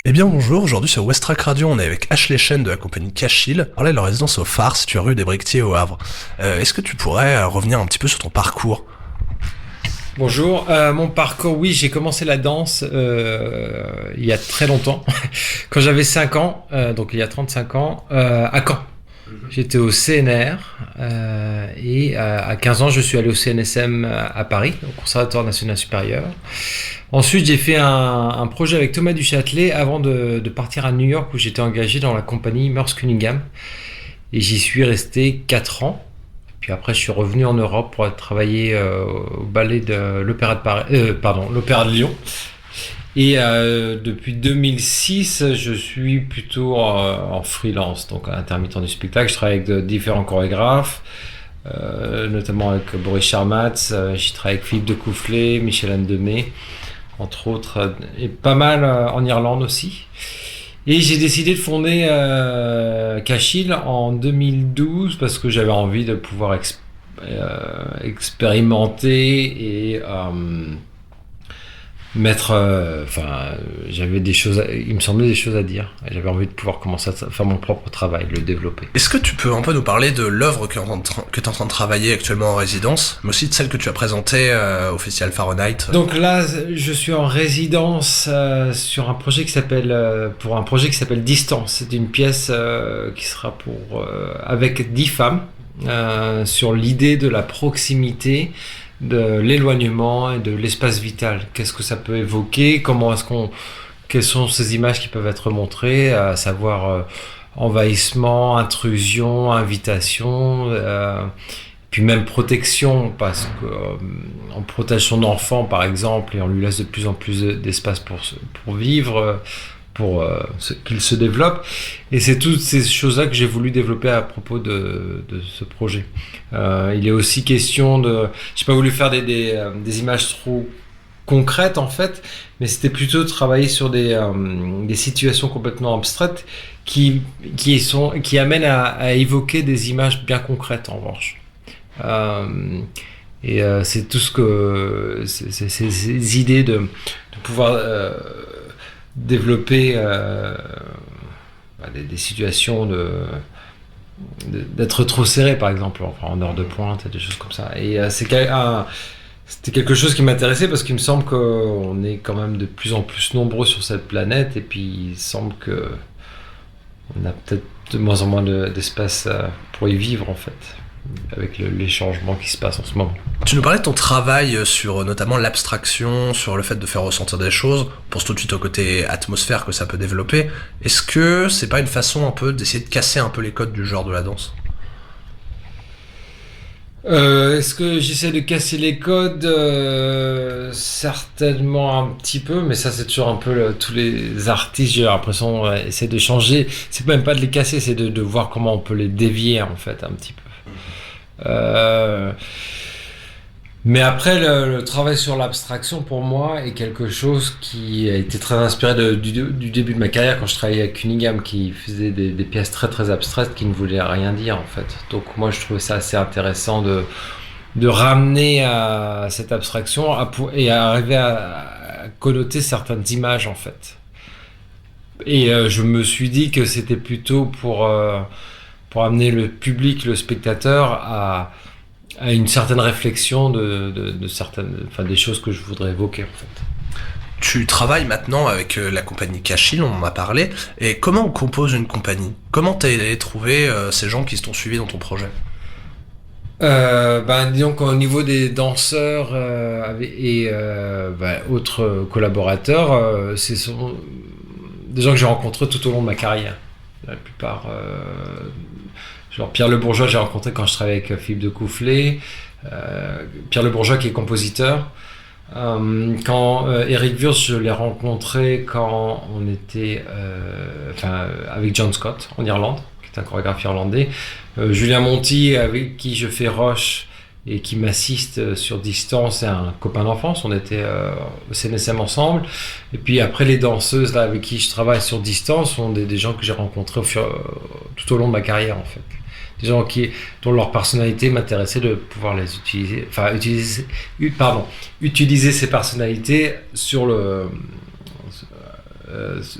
Eh bien bonjour, aujourd'hui sur Westrack Radio, on est avec Ashley Chen de la compagnie Cachil. On parlait de leur résidence au phare située rue des Briquetiers au Havre. Est-ce que tu pourrais revenir un petit peu sur ton parcours? Bonjour, mon parcours, oui, j'ai commencé la danse il y a très longtemps, quand j'avais 5 ans, donc il y a 35 ans, à Caen. J'étais au CNR et à 15 ans, je suis allé au CNSM à Paris, au Conservatoire National Supérieur. Ensuite, j'ai fait un projet avec Thomas Duchâtelet avant de partir à New York où j'étais engagé dans la compagnie Merce Cunningham et j'y suis resté 4 ans. Puis après, je suis revenu en Europe pour travailler au ballet de l'Opéra de Paris, l'Opéra de Lyon. Et depuis 2006, je suis plutôt en freelance, donc intermittent du spectacle. Je travaille avec différents chorégraphes, notamment avec Boris Charmatz. J'y travaille avec Philippe de Coufflet, Michel Anne Demey, entre autres, et pas mal en Irlande aussi. Et j'ai décidé de fonder Cachil en 2012 parce que j'avais envie de pouvoir expérimenter et j'avais des choses, il me semblait des choses à dire. Et j'avais envie de pouvoir commencer à faire mon propre travail, le développer. Est-ce que tu peux un peu nous parler de l'œuvre que tu es en train de travailler actuellement en résidence, mais aussi de celle que tu as présentée au Festival Fahrenheit? Donc là, je suis en résidence sur un projet qui s'appelle Distance. C'est une pièce qui sera avec 10 femmes sur l'idée de la proximité, de l'éloignement et de l'espace vital. Qu'est-ce que ça peut évoquer? Quelles sont ces images qui peuvent être montrées, à savoir envahissement, intrusion, invitation, puis même protection, parce que on protège son enfant par exemple et on lui laisse de plus en plus d'espace pour vivre, pour qu'il se développe. Et c'est toutes ces choses-là que j'ai voulu développer à propos de ce projet. Il est aussi question de... J'ai pas voulu faire des images trop concrètes en fait, mais c'était plutôt de travailler sur des situations complètement abstraites qui amènent à évoquer des images bien concrètes en revanche. C'est tout ces idées de pouvoir développer des situations d'être trop serré par exemple en heure de pointe et des choses comme ça. Et c'était quelque chose qui m'intéressait parce qu'il me semble qu'on est quand même de plus en plus nombreux sur cette planète et puis il semble que on a peut-être de moins en moins d'espace pour y vivre en fait, avec les changements qui se passent en ce moment. Tu nous parlais de ton travail sur notamment l'abstraction, sur le fait de faire ressentir des choses. On pense tout de suite au côté atmosphère que ça peut développer. Est-ce que c'est pas une façon un peu d'essayer de casser un peu les codes du genre de la danse? Est-ce que j'essaie de casser les codes? Certainement un petit peu, mais ça c'est toujours un peu tous les artistes, j'ai l'impression, essaient de changer. C'est même pas de les casser, c'est de voir comment on peut les dévier en fait un petit peu. Mais après, le travail sur l'abstraction, pour moi, est quelque chose qui a été très inspiré du début de ma carrière, quand je travaillais avec Cunningham, qui faisait des pièces très très abstraites qui ne voulaient rien dire, en fait. Donc moi, je trouvais ça assez intéressant de ramener à cette abstraction et à arriver à connoter certaines images, en fait. Et je me suis dit que c'était plutôt pour amener le public, le spectateur, à une certaine réflexion de certaines, des choses que je voudrais évoquer en fait. Tu travailles maintenant avec la compagnie Cachil, on en a parlé, et comment on compose une compagnie? Comment t'as trouvé ces gens qui t'ont suivi dans ton projet? Disons qu'au niveau des danseurs et autres collaborateurs, ce sont des gens que j'ai rencontrés tout au long de ma carrière. La plupart... Genre Pierre Le Bourgeois, j'ai rencontré quand je travaillais avec Philippe de Coufflet. Pierre Le Bourgeois qui est compositeur. Quand Eric Wurst, je l'ai rencontré quand on était avec John Scott en Irlande, qui est un chorégraphe irlandais. Julien Monti, avec qui je fais Roche et qui m'assiste sur Distance, c'est un copain d'enfance. On était au CNSM ensemble. Et puis après, les danseuses là, avec qui je travaille sur Distance sont des gens que j'ai rencontrés tout au long de ma carrière en fait. Des gens dont leur personnalité m'intéressait de pouvoir les utiliser ces personnalités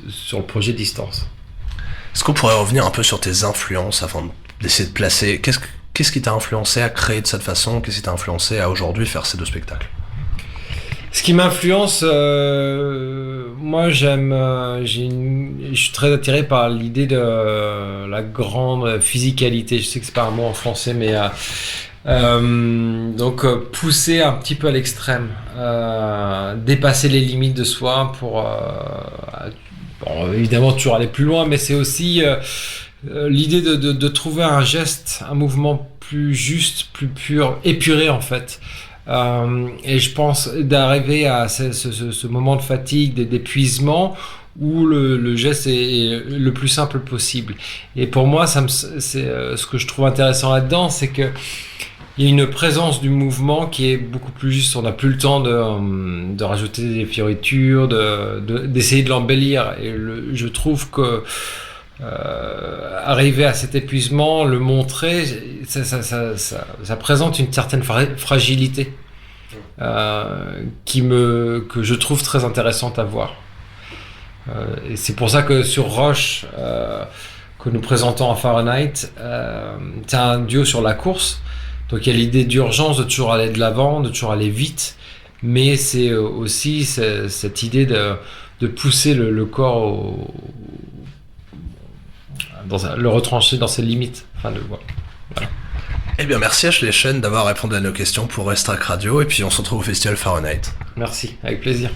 sur le projet distance. Est-ce qu'on pourrait revenir un peu sur tes influences avant d'essayer de placer... Qu'est-ce qui t'a influencé à créer de cette façon? Qu'est-ce qui t'a influencé à aujourd'hui faire ces 2 spectacles? Ce qui m'influence, moi je suis très attiré par l'idée de la grande physicalité. Je sais que c'est pas un mot en français, mais donc pousser un petit peu à l'extrême, dépasser les limites de soi pour bon, évidemment toujours aller plus loin, mais c'est aussi l'idée de trouver un geste, un mouvement plus juste, plus pur, épuré en fait. Et je pense d'arriver à ce moment de fatigue, d'épuisement, où le geste est le plus simple possible. Et pour moi, c'est ce que je trouve intéressant là-dedans, c'est que il y a une présence du mouvement qui est beaucoup plus juste. On n'a plus le temps de rajouter des fioritures, d'essayer de l'embellir. Et je trouve que arriver à cet épuisement, le montrer, ça présente une certaine fragilité que je trouve très intéressante à voir. Et c'est pour ça que sur Roche, que nous présentons en Fahrenheit, c'est un duo sur la course. Donc il y a l'idée d'urgence, de toujours aller de l'avant, de toujours aller vite, mais c'est aussi cette idée de pousser le corps le retrancher dans ses limites. Voilà. Eh bien, merci Ashley Chen d'avoir répondu à nos questions pour Restrac Radio, et puis on se retrouve au Festival Fahrenheit. Merci, avec plaisir.